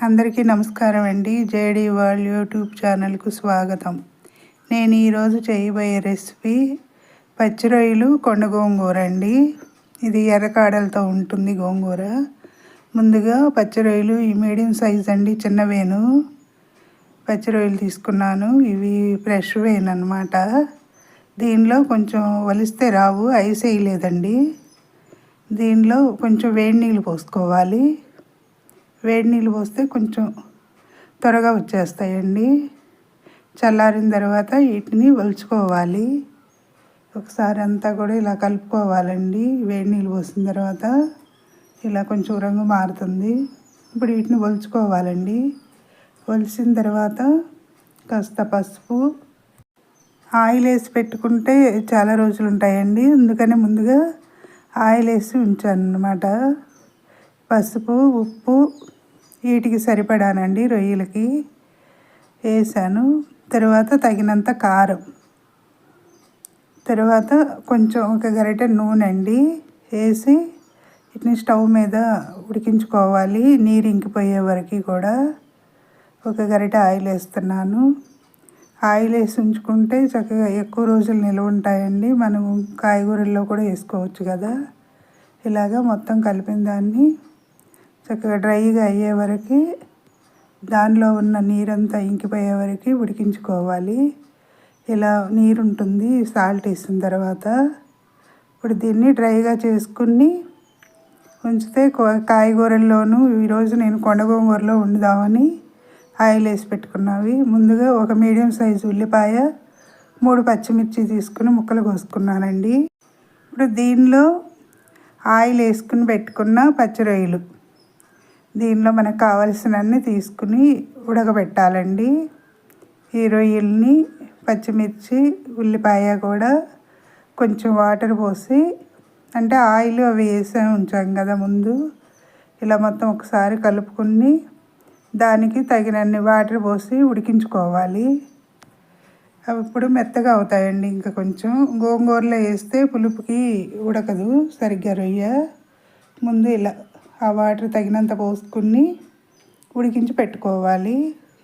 అందరికీ నమస్కారం అండి. జేడీ వరల్డ్ యూట్యూబ్ ఛానల్కు స్వాగతం. నేను ఈరోజు చేయబోయే రెసిపీ పచ్చి రొయ్యలు కొండ గోంగూర అండి. ఇది ఎర్రకాడలతో ఉంటుంది గోంగూర. ముందుగా పచ్చి రొయ్యలు ఈ మీడియం సైజ్ అండి, చిన్నవేను పచ్చి రొయ్యలు తీసుకున్నాను. ఇవి ఫ్రెష్ వేను అన్నమాట. దీనిలో కొంచెం వలిస్తే రావు, ఐస్ వేయలేదండి. దీనిలో కొంచెం వేడి నీళ్ళు పోసుకోవాలి. వేడి నీళ్ళు పోస్తే కొంచెం త్వరగా వచ్చేస్తాయండి. చల్లారిన తర్వాత వీటిని వలుచుకోవాలి. ఒకసారి అంతా కూడా ఇలా కలుపుకోవాలండి. వేడి నీళ్ళు పోసిన తర్వాత ఇలా కొంచెం రంగు మారుతుంది. ఇప్పుడు వీటిని వలుచుకోవాలండి. వలిసిన తర్వాత కాస్త పసుపు, ఆయిల్ వేసి పెట్టుకుంటే చాలా రోజులు ఉంటాయండి. అందుకని ముందుగా ఆయిల్ వేసి ఉంచాను అన్నమాట. పసుపు, ఉప్పు వీటికి సరిపడానండి, రొయ్యలకి వేసాను. తర్వాత తగినంత కారం, తర్వాత కొంచెం ఒక గరిటె నూనె అండి వేసి వీటిని స్టవ్ మీద ఉడికించుకోవాలి. నీరు ఇంకిపోయే వరకు కూడా. ఒక గరిటె ఆయిల్ వేస్తున్నాను. ఆయిల్ వేసి ఉంచుకుంటే చక్కగా ఎక్కువ రోజులు నిల్వ ఉంటాయండి. మనం కాయగూరల్లో కూడా వేసుకోవచ్చు కదా. ఇలాగా మొత్తం కలిపిన దాన్ని చక్కగా డ్రైగా అయ్యే వరకు, దానిలో ఉన్న నీరంతా ఇంకిపోయే వరకు ఉడికించుకోవాలి. ఇలా నీరు ఉంటుంది సాల్ట్ వేసిన తర్వాత. ఇప్పుడు దీన్ని డ్రైగా చేసుకుని ఉంచితే కాయగూరల్లోనూ ఈరోజు నేను కొండ గోంగూరలో వండుదామని ఆయిల్ వేసి పెట్టుకున్నవి. ముందుగా ఒక మీడియం సైజు ఉల్లిపాయ, 3 పచ్చిమిర్చి తీసుకుని ముక్కలు కోసుకున్నానండి. ఇప్పుడు దీనిలో ఆయిల్ వేసుకుని పెట్టుకున్న పచ్చి రొయ్యలు దీనిలో మనకు కావలసినన్ని తీసుకుని ఉడకబెట్టాలండి. ఈ రొయ్యల్ని, పచ్చిమిర్చి, ఉల్లిపాయ కూడా కొంచెం వాటర్ పోసి, అంటే ఆయిల్ అవి వేసే ఉంచాం కదా ముందు, ఇలా మొత్తం ఒకసారి కలుపుకుని దానికి తగినన్ని వాటర్ పోసి ఉడికించుకోవాలి. అవి ఇప్పుడు మెత్తగా అవుతాయండి. ఇంకా కొంచెం గోంగూరలో వేస్తే పులుపుకి ఉడకదు సరిగ్గా రొయ్య. ముందు ఇలా ఆ వాటర్ తగినంత పోసుకుని ఉడికించి పెట్టుకోవాలి.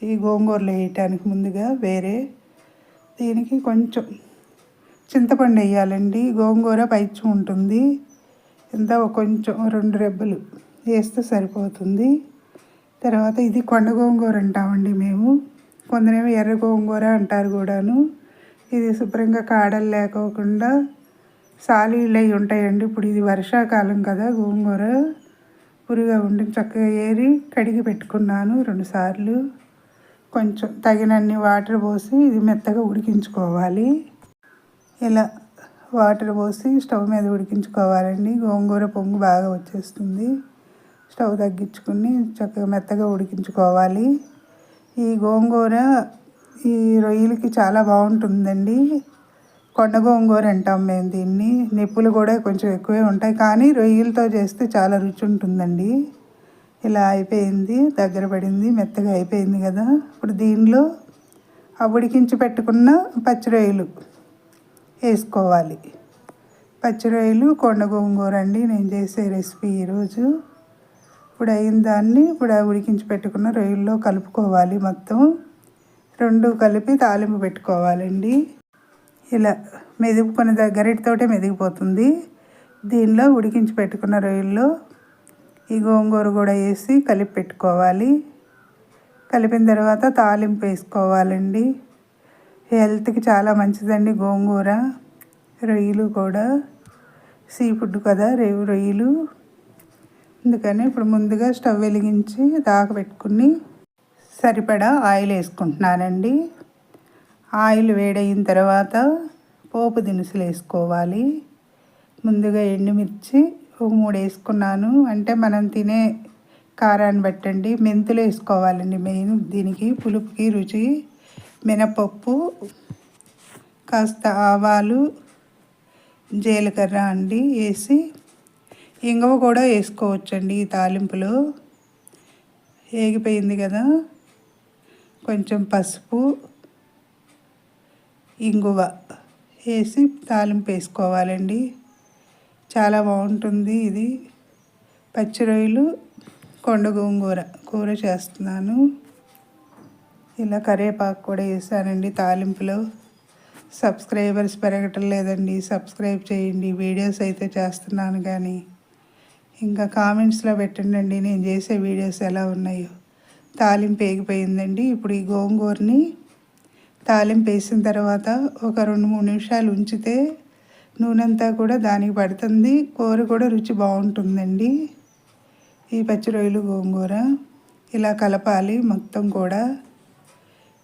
ఈ గోంగూరలో వేయటానికి ముందుగా వేరే. దీనికి కొంచెం చింతపండు వేయాలండి. గోంగూర పైచ్చు ఉంటుంది. ఇంత కొంచెం 2 రెబ్బలు వేస్తే సరిపోతుంది. తర్వాత ఇది కొండ గోంగూర అంటామండి మేము. కొందరేమో ఎర్ర గోంగూర అంటారు కూడాను. ఇది శుభ్రంగా కాడలు లేకోకుండా సాలీళ్ళు అవి ఉంటాయండి. ఇప్పుడు ఇది వర్షాకాలం కదా, గోంగూర పురుగా ఉండి చక్కగా ఏరి కడిగి పెట్టుకున్నాను 2 సార్లు. కొంచెం తగినన్ని వాటర్ పోసి ఇది మెత్తగా ఉడికించుకోవాలి. ఇలా వాటర్ పోసి స్టవ్ మీద ఉడికించుకోవాలండి. గోంగూర పొంగు బాగా వచ్చేస్తుంది. స్టవ్ తగ్గించుకుని చక్కగా మెత్తగా ఉడికించుకోవాలి. ఈ గోంగూర ఈ రొయ్యలకి చాలా బాగుంటుందండి. కొండ గోంగూర అంటాం మేము దీన్ని. నిప్పులు కూడా కొంచెం ఎక్కువే ఉంటాయి, కానీ రొయ్యలతో చేస్తే చాలా రుచి ఉంటుందండి. ఇలా అయిపోయింది, దగ్గర పడింది, మెత్తగా అయిపోయింది కదా. ఇప్పుడు దీనిలో ఉడికించి పెట్టుకున్న పచ్చి రొయ్యలు వేసుకోవాలి. పచ్చి రొయ్యలు కొండ గోంగూర అండి నేను చేసే రెసిపీ ఈరోజు. ఇప్పుడు అయిన దాన్ని ఇప్పుడు ఉడికించి పెట్టుకున్న రొయ్యల్లో కలుపుకోవాలి. మొత్తం 2 కలిపి తాలింపు పెట్టుకోవాలండి. ఇలా మెదుపుకొని గరిటెతోటే మెదిగిపోతుంది. దీనిలో ఉడికించి పెట్టుకున్న రొయ్యల్లో ఈ గోంగూర కూడా వేసి కలిపి పెట్టుకోవాలి. కలిపిన తర్వాత తాలింపు వేసుకోవాలండి. హెల్త్కి చాలా మంచిదండి గోంగూర. రొయ్యలు కూడా సీ ఫుడ్ కదా రొయ్యలు. అందుకని ఇప్పుడు ముందుగా స్టవ్ వెలిగించి పెట్టుకుని సరిపడా ఆయిల్ వేసుకుంటున్నానండి. ఆయిల్ వేడైన తర్వాత పోపు దినుసులు వేసుకోవాలి. ముందుగా ఎండుమిర్చి 3 వేసుకున్నాను. అంటే మనం తినే కారాన్ని బట్టండి. మెంతులు వేసుకోవాలండి మెయిన్ దీనికి, పులుపుకి రుచి. మినపప్పు, కాస్త ఆవాలు, జీలకర్ర అండి వేసి, ఇంగువ కూడా వేసుకోవచ్చండి ఈ తాలింపులో. వేగిపోయింది కదా, కొంచెం పసుపు, ఇంగువ వేసి తాలింపు వేసుకోవాలండి. చాలా బాగుంటుంది ఇది. పచ్చి రొయ్యలు కొండ గోంగూర కూర చేస్తున్నాను. ఇలా కరివేపాకు కూడా వేసానండి తాలింపులో. సబ్స్క్రైబర్స్ పెరగటం లేదండి, సబ్స్క్రైబ్ చేయండి. వీడియోస్ అయితే చేస్తున్నాను కానీ ఇంకా కామెంట్స్లో పెట్టండి నేను చేసే వీడియోస్ ఎలా ఉన్నాయో. తాలింపు వేగిపోయిందండి. ఇప్పుడు ఈ గోంగూరని తాలింపు వేసిన తర్వాత ఒక 2-3 నిమిషాలు ఉంచితే నూనెంతా కూడా దానికి పడుతుంది, కూర కూడా రుచి బాగుంటుందండి. ఈ పచ్చి రొయ్యలు గోంగూర ఇలా కలపాలి మొత్తం కూడా.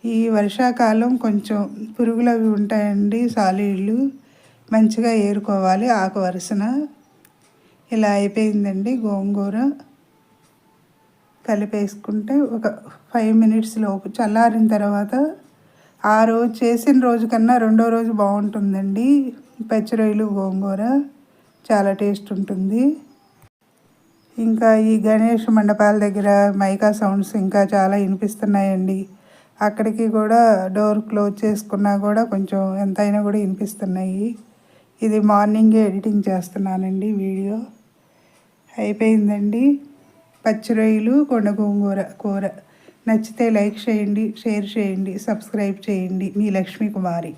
ఈ వర్షాకాలం కొంచెం పురుగులు అవి ఉంటాయండి, సాలీళ్ళు మంచిగా ఏరుకోవాలి ఆకు వరుసన. ఇలా అయిపోయిందండి గోంగూర. కలిపేసుకుంటే ఒక 5 మినిట్స్ లోపు చల్లారిన తర్వాత ఆ రోజు చేసిన రోజు కన్నా రెండో రోజు బాగుంటుందండి. పచ్చి రొయ్యలు గోంగూర చాలా టేస్ట్ ఉంటుంది. ఇంకా ఈ గణేష్ మండపాల దగ్గర మైకా సౌండ్స్ ఇంకా చాలా వినిపిస్తున్నాయండి. అక్కడికి కూడా డోర్ క్లోజ్ చేసుకున్నా కూడా కొంచెం ఎంతైనా కూడా వినిపిస్తున్నాయి. ఇది మార్నింగే ఎడిటింగ్ చేస్తున్నానండి వీడియో. అయిపోయిందండి పచ్చి రొయ్యలు కొండ గోంగూర కూర. నచ్చితే లైక్ చేయండి, షేర్ చేయండి, సబ్స్క్రైబ్ చేయండి. మీ లక్ష్మీ కుమారి.